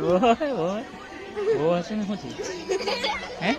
वो हसे ने होती हैं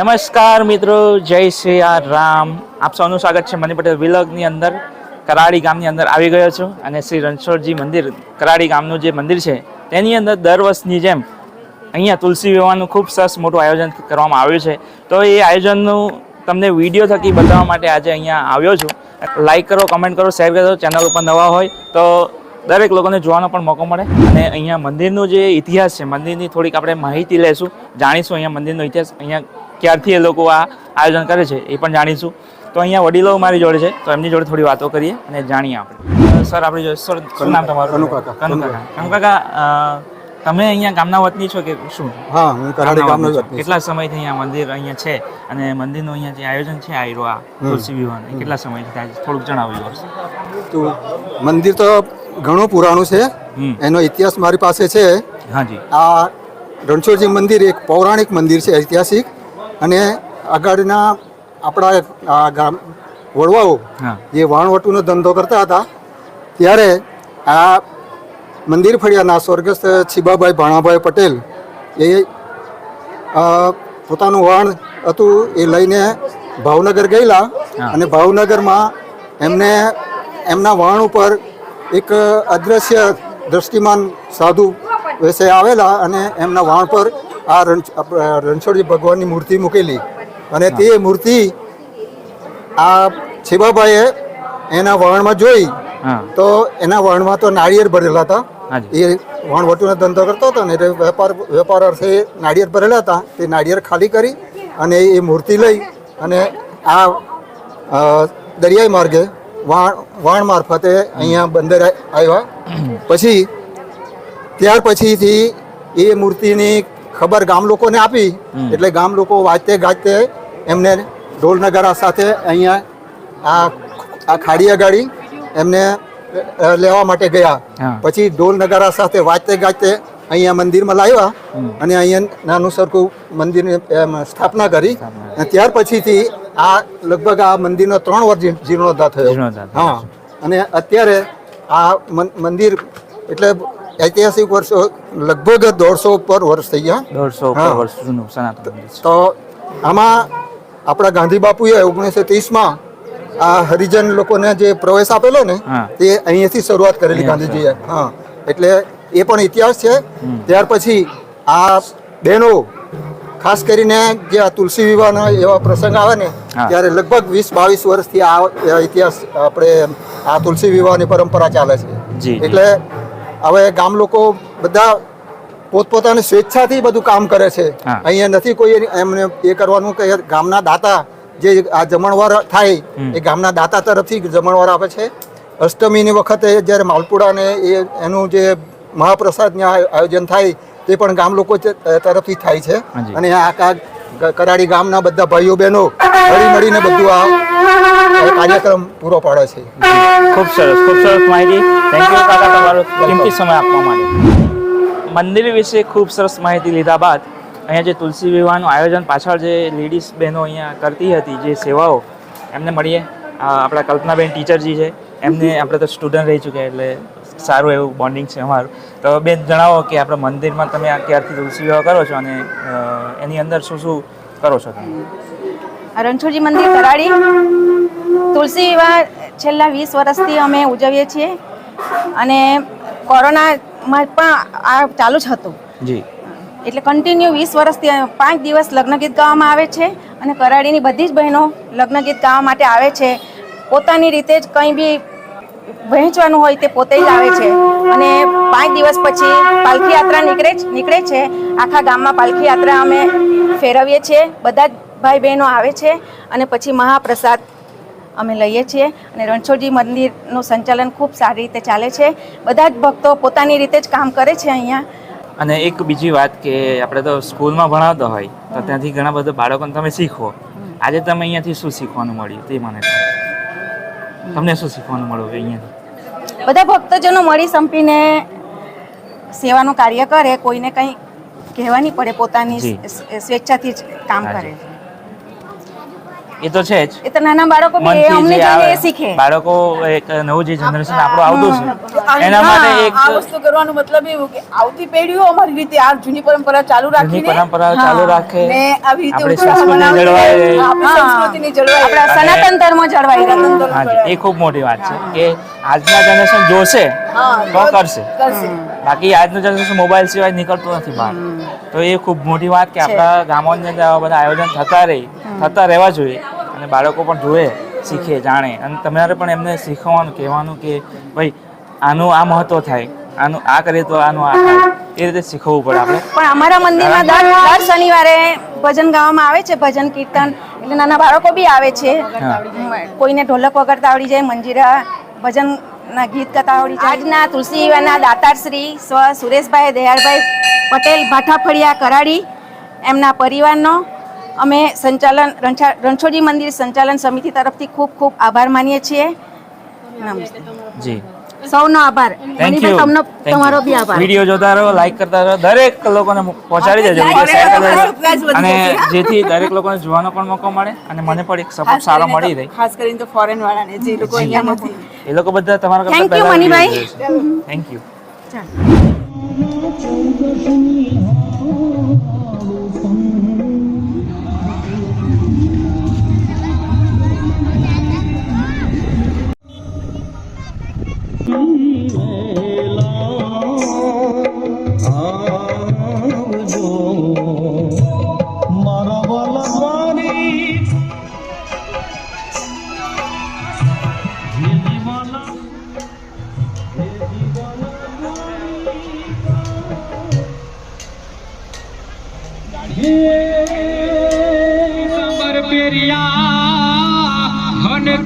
નમસ્કાર મિત્રો, જય શ્રી રામ. આપ સૌનું સ્વાગત છે મની પટેલ વિલોગની અંદર. કરાડી ગામની અંદર આવી ગયો છું અને શ્રી રણછોડજી મંદિર કરાડી ગામનું જે મંદિર છે તેની અંદર દર વર્ષની જેમ અહીંયા તુલસી વિવાહનું ખૂબ સરસ મોટું આયોજન કરવામાં આવ્યું છે. તો એ આયોજનનું તમને વિડીયો થકી બતાવવા માટે આજે અહીંયા આવ્યો છું. લાઈક કરો, કમેન્ટ કરો, શેર કરો. ચેનલ ઉપર નવા હોય તો દરેક લોકોને જોવાનો પણ મોકો મળે. અને અહીંયા મંદિરનો જે ઇતિહાસ છે, મંદિરની થોડીક આપણે માહિતી લેશું, જાણીશું અહીંયા મંદિરનો ઇતિહાસ, અહીંયા ક્યારથી એ લોકો આ આયોજન કરે છે એ પણ જાણીશું. તો અહીંયા વડીલો મારી જોડે છે, તો એમની જોડે થોડી વાતો કરીએ અને જાણીએ આપણે. સર, આપણી જોડે સર, શું નામ તમારું? કનુ કાકા, તમે અહીંયા ગામના વતની છો કે શું? હા, હું કરાડી ગામનો વતની. કેટલા સમયથી અહીંયા મંદિર અહીંયા છે અને મંદિરનું અહીંયા જે આયોજન છે આ તુલસી વિવાહ કેટલા સમયથી થાય છે, થોડુંક જણાવ્યું. તો મંદિર તો ઘણું પુરાણું છે, એનો ઇતિહાસ મારી પાસે છે. હાજી. આ રણછોડજી મંદિર એક પૌરાણિક મંદિર છે, ઐતિહાસિક. અને આગળના આપણા ગામ વડવાઓ જે વાણવટુનો ધંધો કરતા હતા ત્યારે આ મંદિર ફળિયાના સ્વર્ગસ્થ છીબાભાઈ ભાણાભાઈ પટેલ એ પોતાનું વાણ હતું એ લઈને ભાવનગર ગયેલા. અને ભાવનગરમાં એમને એમના વાણ ઉપર એક અદ્રશ્ય દ્રષ્ટિમાન સાધુ વિશે આવેલા અને એમના વાણ પર આ રણછોડજી ભગવાનની મૂર્તિ મૂકેલી. અને તે મૂર્તિ આ છીબાભાઈએ એના વાણમાં જોઈ તો એના વાણમાં તો નાળિયેર ભરેલા હતા. એ વાણવટીનો ધંધો કરતો હતો ને એટલે વેપાર અર્થે નાળિયેર ભરેલા હતા. તે નાળિયેર ખાલી કરી અને એ મૂર્તિ લઈ અને આ દરિયાઈ માર્ગે વાણ મારફતે અહીંયા બંદર આવ્યા. પછી ત્યાર પછીથી એ મૂર્તિની ખબર ગામ લોકોને આપી એટલે ગામ લોકો વાજતે ગાજતે એમને ઢોલ નગારા સાથે અહીંયા આ ખાડી અગાડી એમને લેવા માટે ગયા. પછી ઢોલ નગારા સાથે વાજતે ગાજતે અહીંયા મંદિરમાં લાવ્યા અને અહીંયા નાનું સરખું મંદિરની સ્થાપના કરી. અને ત્યાર પછીથી આ લગભગ આ મંદિરનો 3 વર્ષ જીર્ણોદ્ધાર થયો. હા, અને અત્યારે આ મંદિર એટલે ઐતિહાસિક વર્ષો લગભગ 150 ઉપર વર્ષ થઈ ગયા. 150 ઉપર વર્ષ જૂનું સનાતન મંદિર છે. તો આમાં આપણા ગાંધી બાપુએ 1930માં આ હરિજન લોકોને જે પ્રવેશ આપેલો ને તે અહીંયાથી શરૂઆત કરેલી ગાંધીજીએ. હા, એટલે એ પણ ઇતિહાસ છે. ત્યાર પછી આ બહેનો ખાસ કરીને જે આ તુલસી વિવાહના એવા પ્રસંગ આવે ને ત્યારે લગભગ 20-22 વર્ષથી આ ઇતિહાસ આપણે આ તુલસી વિવાહની પરંપરા ચાલે છે. એટલે હવે ગામ લોકો બધા પોતપોતાની સ્વેચ્છાથી બધું કામ કરે છે. અહીંયા નથી કોઈ એમને એ કરવાનું કે ગામના દાતા જે આ જમણવાર થાય એ ગામના દાતા તરફથી જમણવાર આપે છે. અષ્ટમીની વખતે જ્યારે માલપુડા ને એનું જે મહાપ્રસાદનું આયોજન થાય તે પણ ગામ લોકો તરફથી થાય છે. અને આ કરાડી ગામના બધા ભાઈઓ બહેનો હળી મળીને બધું આ કાર્યક્રમ પૂરો પાડે છે. ખૂબ સરસ માહિતી. થેન્ક યુ કાકા, તમારો કિંમતી સમય આપવા માટે. મંદિર વિશે ખૂબ સરસ માહિતી લીધા બાદ અહીંયા જે તુલસી વિવાહનું આયોજન પાછળ જે લેડીઝ બહેનો અહીંયા કરતી હતી જે સેવાઓ એમને મળીએ. આપણા કલ્પનાબેન ટીચરજી છે, એમને આપણે તો સ્ટુડન્ટ રહી ચૂક્યા એટલે સારું એવું બોન્ડિંગ છે અમારું. તો બેન જણાવો કે આપણા મંદિરમાં તમે ક્યારથી તુલસી વિવાહ કરો છો અને એની અંદર શું શું કરો છો તમે? રણછોડજી મંદિર કરાડી તુલસી વિવાહ છેલ્લા 20 વર્ષથી અમે ઉજવીએ છીએ અને કોરોનામાં પણ આ ચાલુ જ હતું. જી, એટલે કન્ટિન્યુ 20 વર્ષથી 5 દિવસ લગ્ન ગીત ગાવામાં આવે છે અને કરાડીની બધી જ બહેનો લગ્ન ગીત ગાવા માટે આવે છે. પોતાની રીતે જ કંઈ બી વહેંચવાનું હોય તે પોતે જ આવે છે અને 5 દિવસ પછી પાલખી યાત્રા નીકળે છે. આખા ગામમાં પાલખી યાત્રા અમે ફેરવીએ છીએ. બધા જ ભાઈ બહેનો આવે છે અને પછી મહાપ્રસાદ અમે લઈએ છીએ અને રણછોડજી મંદિરનું સંચાલન ખૂબ સારી રીતે ચાલે છે. બધા જ ભક્તો પોતાની રીતે જ કામ કરે છે અહીંયા. અને એક બીજી વાત કે આપણે તો સ્કૂલમાં ભણાવતા હોય તો ત્યાંથી ઘણા બધા બાળકોને તમે શીખવો. આજે તમે અહીંયાથી શું શીખવાનું મળ્યું તે મને તમને શું શીખવાનું મળ્યું અહીંયાથી? બધા ભક્તજનો મળી સંપીને સેવાનું કાર્ય કરે, કોઈને કંઈ કહેવા નહીં પડે, પોતાની સ્વેચ્છાથી જ કામ કરે. એ તો છે જ. એ તો નાના બાળકો બી અમને જોઈને શીખે. બાળકો એક નવું જે જનરેશન આપણું આવતું છે એના માટે એક આ વસ્તુ કરવાનો મતલબ એવું કે આવતી પેઢીઓ અમારી રીતે આ જૂની પરંપરા ચાલુ રાખીને ને આવી રીતે આપણી સંસ્કૃતિ જળવાય, આપણી સંસ્કૃતિને જળવાય, આપણા સનાતન ધર્મ જળવાઈ રહે. હા, એ ખૂબ મોટી વાત છે કે આજના જનરેશન જોશે તો કરશે. બાકી આજનું જનરેશન મોબાઈલ સિવાય નીકળતું નથી બહાર. તો એ ખૂબ મોટી વાત કે આપણા ગામોની અંદર આવા બધા આયોજન થતા રહેવા જોઈએ અને બાળકો પણ જોવે, શીખે, જાણે. અને તમારે પણ એમને શીખવવાનું, કહેવાનું કે ભાઈ આનું આ મહત્વ થાય, આનું આ કરીએ તો આનું આ થાય, એ રીતે શીખવવું પડે આપણે. પણ અમારા મંદિરમાં દર શનિવારે ભજન ગાવામાં આવે છે, ભજન કીર્તન. એટલે નાના બાળકો બી આવે છે. કોઈને ઢોલક વગાડતા આવડી જાય, મંજીરા ભજનના ગીત ગાતા આવડી જાય. આજના તુલસી વિવાહના દાતાર શ્રી સ્વ સુરેશભાઈ દયાળભાઈ પટેલ ભાઠાફળિયા કરાડી એમના પરિવારનો અમે રણછોડજી મંદિર સંચાલન સમિતિ તરફથી ખૂબ ખૂબ આભાર માનીએ છીએ. નમસ્તે જી, સૌનો આભાર. Thank you. તમારો બી આભાર. વિડીયો જોતા રહો, લાઈક કરતા રહો, દરેક લોકોને પહોંચાડી દેજો, વિડીયો શેર કરી દેજો અને જેથી દરેક લોકોને જોવાનો પણ મોકો મળે અને મને પણ એક સપોર્ટ સારો મળી રહે. ખાસ કરીને તો ફોરેન વાળાને જે લોકો અહીંયા નથી, એ લોકો બધા તમારા કરતા thank you Manibhai. Thank you.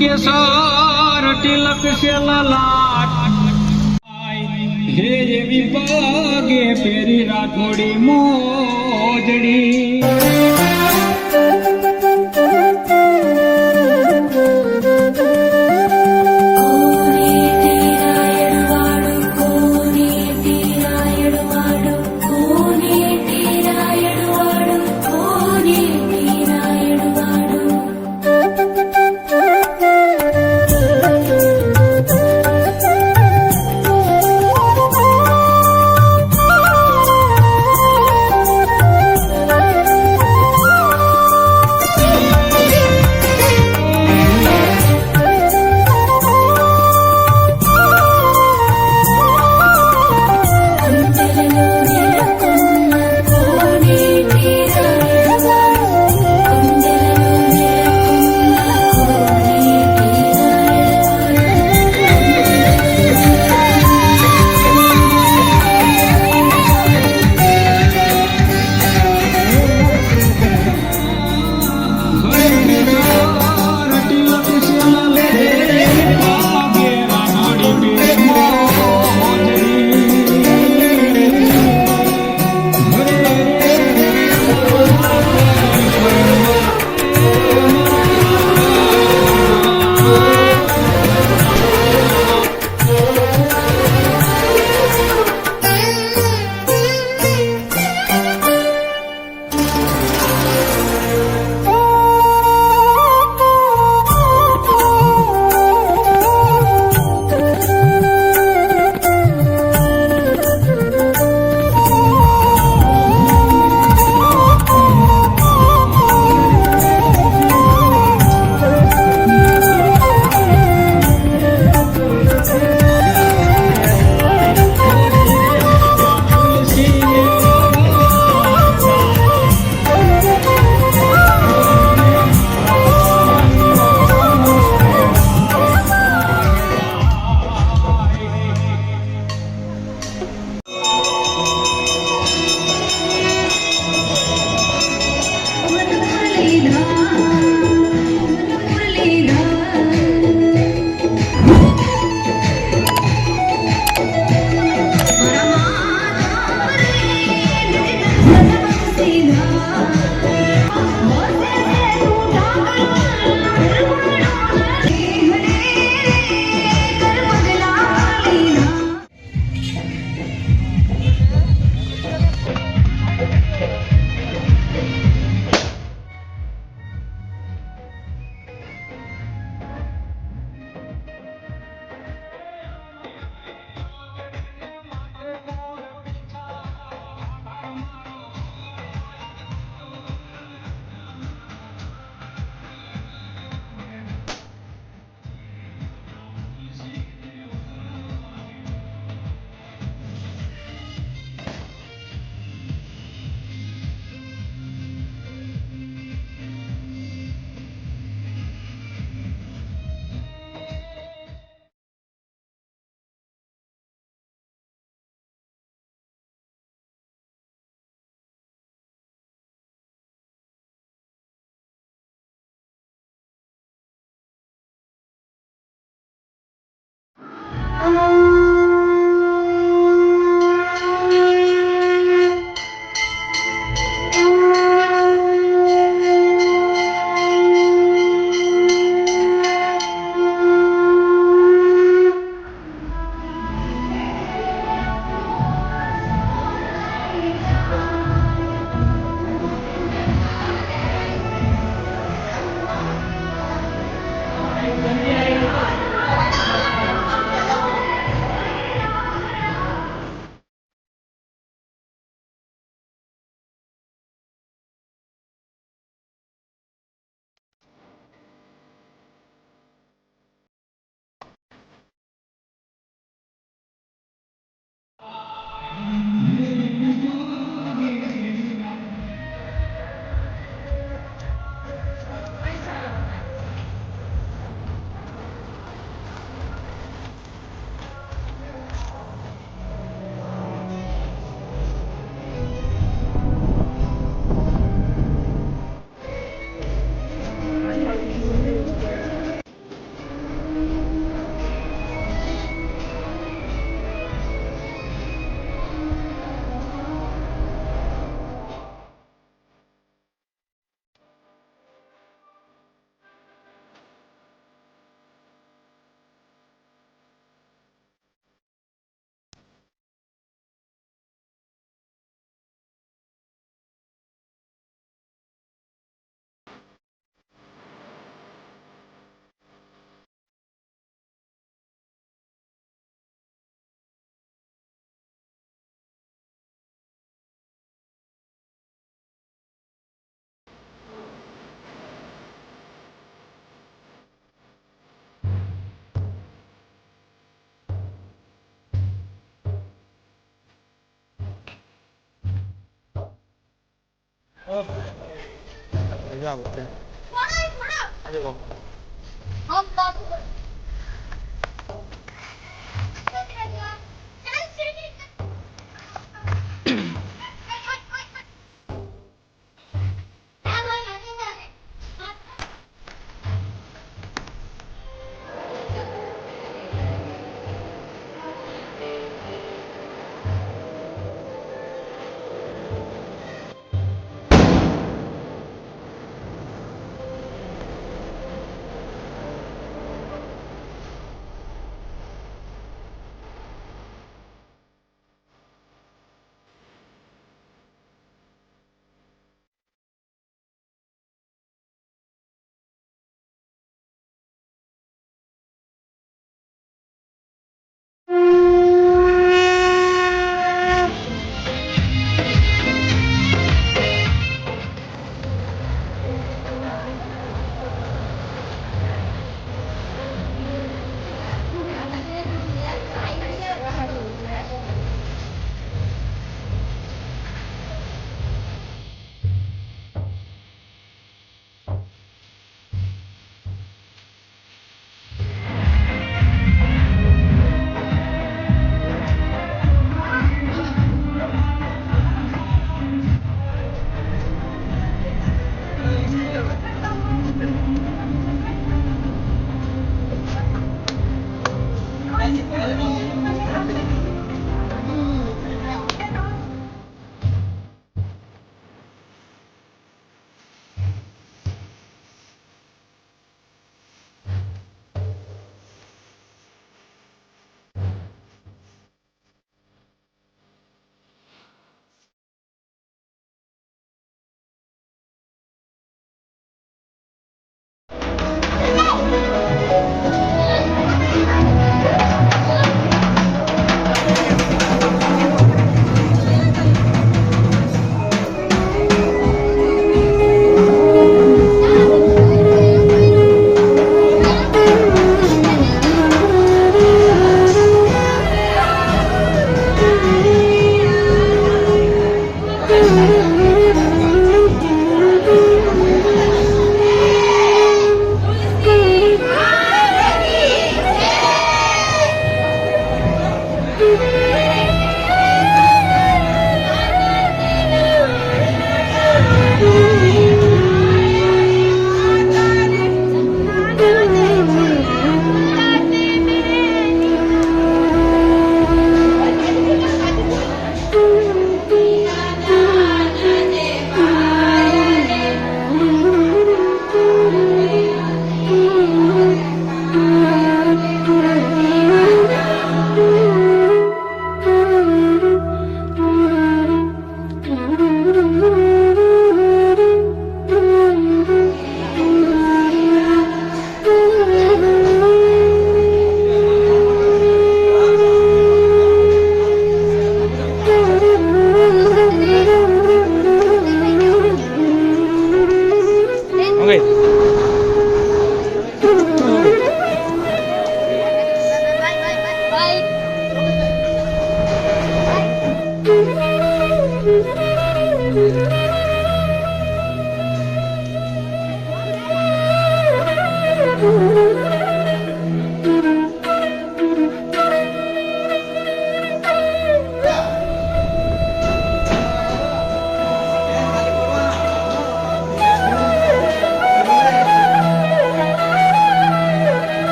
केसर तिलक से ललाट हे એવી પાગે પેરી રાખોડી મોજડી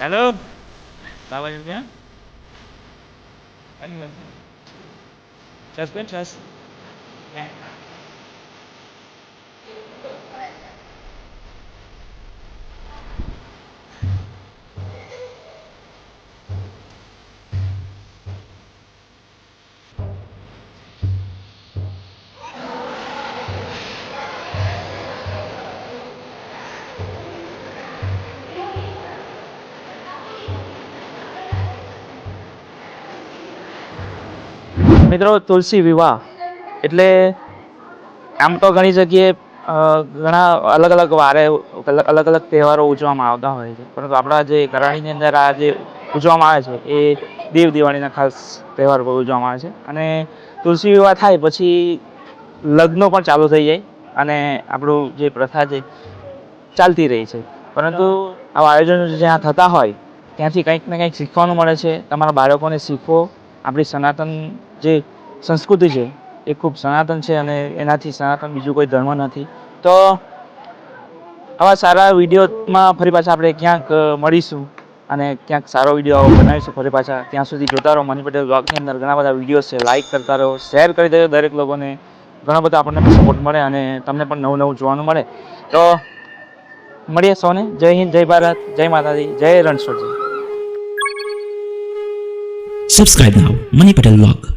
હેલો બાબા ત્યાં ચસ બેન ચસ મિત્રો તુલસી વિવાહ એટલે આમ તો ઘણી જગ્યાએ ઘણા અલગ અલગ વારે અલગ અલગ તહેવારો ઉજવવામાં આવતા હોય છે, પરંતુ આપણા જે કરાડીની અંદર આ જે ઉજવવામાં આવે છે એ દેવ દિવાળીના ખાસ તહેવાર પર ઉજવવામાં આવે છે. અને તુલસી વિવાહ થાય પછી લગ્નો પણ ચાલુ થઈ જાય અને આપણું જે પ્રથા છે ચાલતી રહી છે. પરંતુ આવા આયોજનો જ્યાં થતા હોય ત્યાંથી કંઈક ને કંઈક શીખવાનું મળે છે. તમારા બાળકોને શીખવો. આપણી સનાતન જે સંસ્કૃતિ છે એ ખૂબ સનાતન છે અને એનાથી સનાતન બીજું કોઈ ધર્મ નથી. તો આવા સારા વિડીયોમાં ફરી પાછા આપણે ક્યાંક મળીશું અને ક્યાંક સારો વિડીયો બનાવીશું ફરી પાછા. ત્યાં સુધી જોતા રહો મની પટેલ બ્લોગની અંદર ઘણા બધા વિડીયો છે, લાઇક કરતા રહો, શેર કરી દેજો દરેક લોકોને. ઘણા બધા આપણને સપોર્ટ મળે અને તમને પણ નવું નવું જોવાનું મળે. તો મળીએ સૌને. જય હિન્દ, જય ભારત, જય માતાજી, જય Ranchhodji. Subscribe now, Money Patel Vlog.